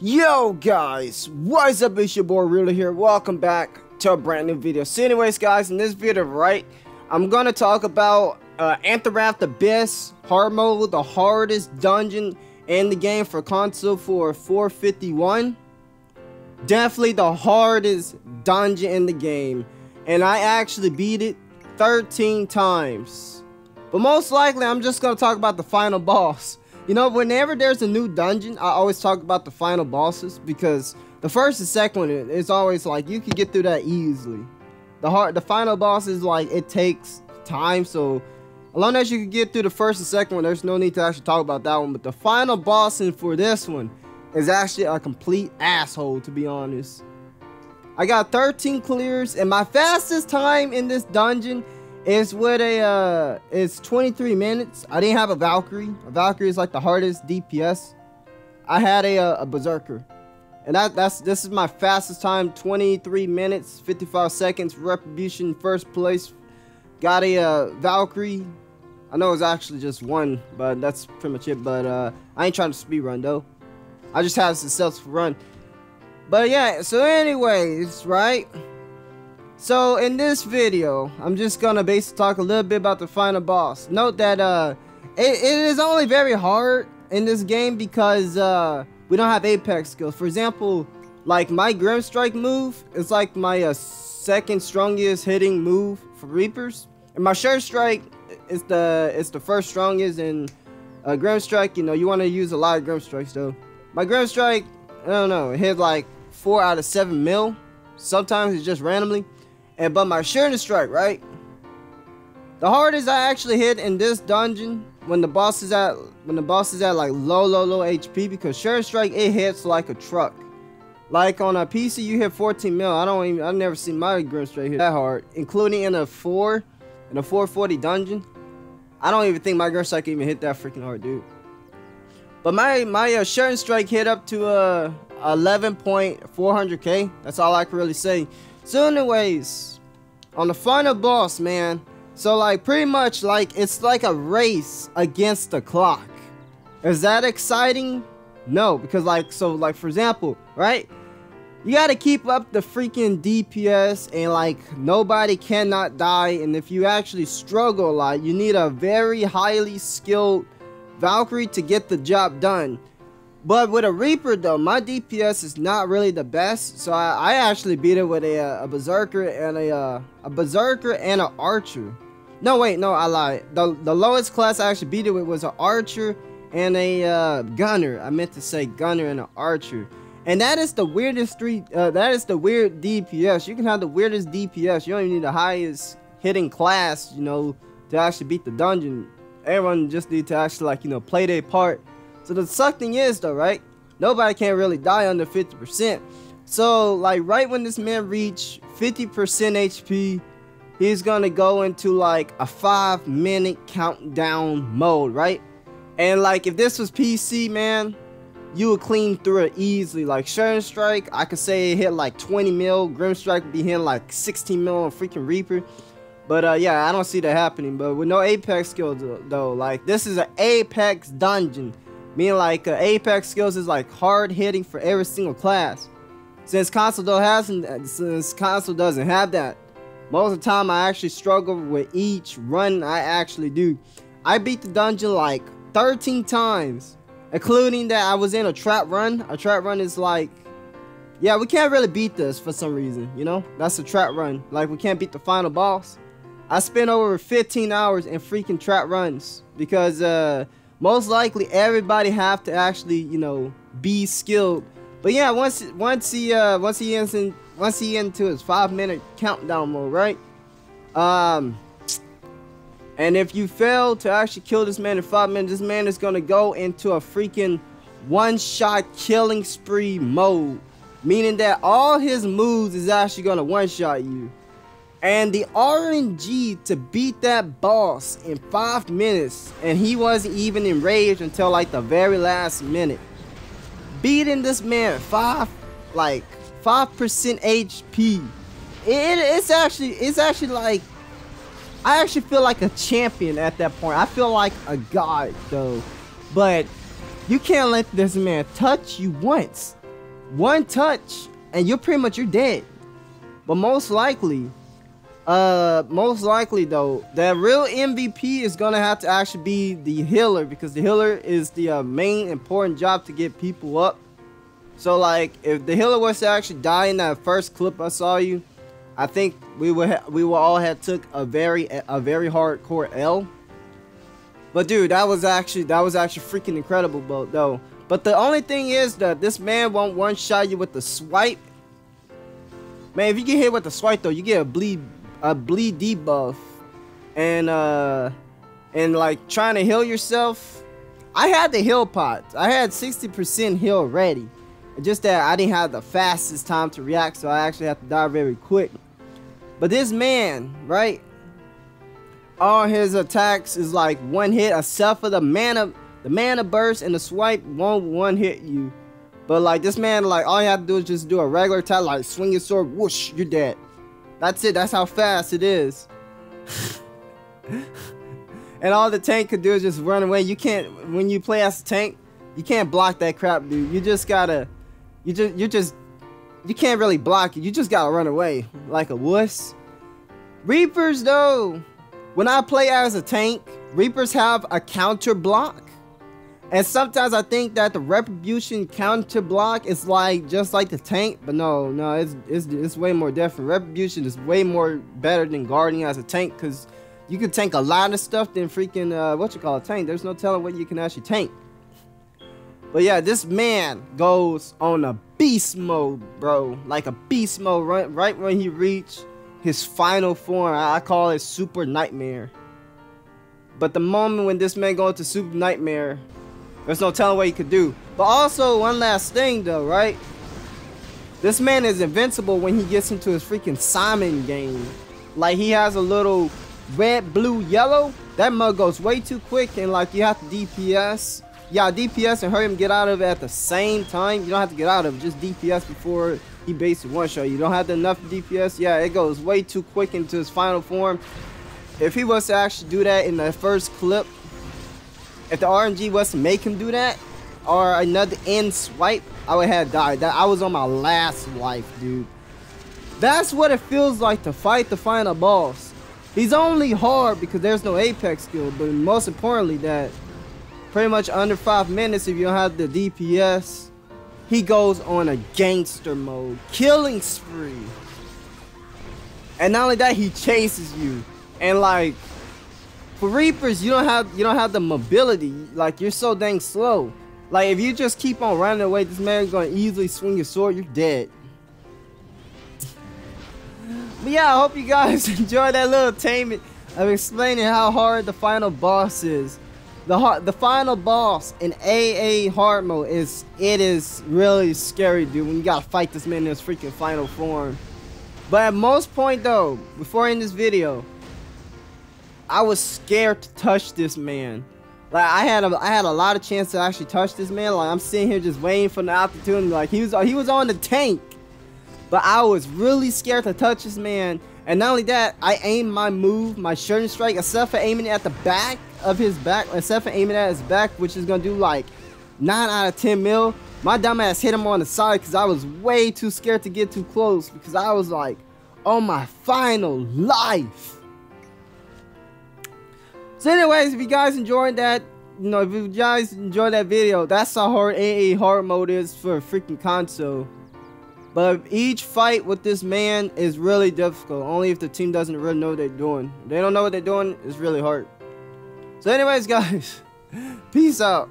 Yo guys, what's up? It's your boy Real here. Welcome back to a brand new video. So anyways guys, in this video, right, I'm gonna talk about Antaroth, the best hard mode, the hardest dungeon in the game for console for 451. Definitely the hardest dungeon in the game, and I actually beat it 13 times. But most likely I'm just gonna talk about the final boss. You know, whenever there's a new dungeon, I always talk about the final bosses, because the first and second one is always like you can get through that easily. The final boss is like it takes time, so as long as you can get through the first and second one, there's no need to actually talk about that one. But the final boss for this one is actually a complete asshole, to be honest. I got 13 clears, and my fastest time in this dungeon is with it's 23 minutes. I didn't have a Valkyrie. A Valkyrie is like the hardest DPS. I had a Berserker, and this is my fastest time. 23 minutes 55 seconds. Retribution first place. Got a Valkyrie. I know it's actually just one, but that's pretty much it. But I ain't trying to speed run though. I just had a successful run. But yeah, so anyways, right? So in this video, I'm just gonna basically talk a little bit about the final boss. Note that it is only very hard in this game because we don't have apex skills. For example, like my Grim Strike move is like my second strongest hitting move for Reapers, and my Sure Strike is the first strongest. And Grim Strike, you know, you want to use a lot of Grim Strikes though. My Grim Strike, I don't know, it hit like 4 out of 7 mil. Sometimes it's just randomly. But my Sure Strike, right? The hardest I actually hit in this dungeon when the boss is at like low HP, because Sure Strike, it hits like a truck. Like on a PC you hit 14 mil. I've never seen my Grim Strike hit that hard, including in a 440 dungeon. I don't even think my Grim Strike even hit that freaking hard, dude. But my Sure Strike hit up to 11.400k. That's all I can really say. So anyways, on the final boss, man, so like pretty much like it's like a race against the clock. Is that exciting? No, because like for example, right, you got to keep up the freaking DPS, and like nobody cannot die. And if you actually struggle a lot, you need a very highly skilled Valkyrie to get the job done. But with a Reaper though, my DPS is not really the best, so I actually beat it with a Berserker and a Berserker and an Archer. No wait, no, I lied. The lowest class I actually beat it with was an Archer and a Gunner. I meant to say Gunner and an Archer. And that is the weirdest that is the weird DPS. You can have the weirdest DPS. You don't even need the highest hitting class, you know, to actually beat the dungeon. Everyone just need to actually, like, you know, play their part. So the suck thing is though, right, nobody can really die under 50%. So like right when this man reach 50% HP, he's gonna go into like a 5-minute countdown mode, right? And like if this was PC, man, you would clean through it easily. Like Sure Strike, I could say it hit like 20 mil. Grim Strike would be hitting like 16 mil on freaking Reaper. But yeah, I don't see that happening. But with no apex skills though, like this is an apex dungeon. Meaning like apex skills is like hard hitting for every single class. Since console doesn't have that, most of the time I actually struggle with each run I actually do. I beat the dungeon like 13 times, including that I was in a trap run. A trap run is like, yeah, we can't really beat this for some reason, you know? That's a trap run. Like we can't beat the final boss. I spent over 15 hours in freaking trap runs because most likely everybody have to actually, you know, be skilled. But yeah, once he into his 5-minute countdown mode, right? And if you fail to actually kill this man in 5 minutes, this man is gonna go into a freaking one-shot killing spree mode, meaning that all his moves is actually gonna one-shot you. And the RNG to beat that boss in 5 minutes, and he wasn't even enraged until like the very last minute. Beating this man 5% HP. It's actually like, I actually feel like a champion at that point. I feel like a god though. But you can't let this man touch you once. one touch and you're dead. But most likely though, the real MVP is gonna have to actually be the healer, because the healer is the main important job to get people up. So like, if the healer was to actually die in that first clip I saw you, I think we would all have took a very hardcore L. But dude, that was actually freaking incredible, though. But the only thing is that this man won't one-shot you with the swipe. Man, if you get hit with the swipe though, you get a bleed debuff. And like trying to heal yourself, I had the heal pots. I had 60% heal ready. Just that I didn't have the fastest time to react, so I actually have to die very quick. But this man, right? All his attacks is like one hit, except for the mana burst and the swipe won't one hit you. But like this man, like all you have to do is just do a regular attack, like swing your sword, whoosh, you're dead. That's it. That's how fast it is. And all the tank could do is just run away. You can't, when you play as a tank, you can't block that crap, dude. You just gotta, you can't really block it. You just gotta run away like a wuss. Reapers though, when I play as a tank, Reapers have a counter block. And sometimes I think that the Retribution counter block is like just like the tank, but no, it's way more different. Retribution is way more better than Guardian as a tank, because you can tank a lot of stuff than freaking tank. There's no telling what you can actually tank. But yeah, this man goes on a beast mode, bro. Like a beast mode right when he reached his final form. I call it Super Nightmare. But the moment when this man goes to Super Nightmare, there's no telling what he could do. But also, one last thing though, right? This man is invincible when he gets into his freaking Simon game. Like, he has a little red, blue, yellow. That mug goes way too quick, and like you have to DPS. Yeah, DPS and hurry him get out of it at the same time. You don't have to get out of it, just DPS before he basically one-shot you. Don't have enough DPS. Yeah, it goes way too quick into his final form. If he was to actually do that in the first clip, if the RNG was to make him do that, or another end swipe, I would have died. I was on my last life, dude. That's what it feels like to fight the final boss. He's only hard because there's no apex skill, but most importantly that pretty much under 5 minutes, if you don't have the DPS, he goes on a gangster mode, killing spree. And not only that, he chases you. And like, for Reapers, you don't have the mobility. Like, you're so dang slow. Like, if you just keep on running away, this man's gonna easily swing your sword, you're dead. But yeah, I hope you guys enjoyed that little tainment of explaining how hard the final boss is. The final boss in AA hard mode is really scary, dude, when you gotta fight this man in his freaking final form. But at most point though, before in this video, I was scared to touch this man. Like, I had a lot of chance to actually touch this man. Like, I'm sitting here just waiting for the opportunity. Like, he was on the tank, but I was really scared to touch this man. And not only that, I aimed my move, my Shooting Strike, except for aiming at the back of his back, except for aiming at his back, which is gonna do like 9 out of 10 mil. My dumbass hit him on the side because I was way too scared to get too close, because I was like, on my final life. So anyways, if you guys enjoyed that, if you guys enjoyed that video, that's how hard AA hard mode is for a freaking console. But each fight with this man is really difficult, only if the team doesn't really know what they're doing. If they don't know what they're doing, it's really hard. So anyways, guys, peace out.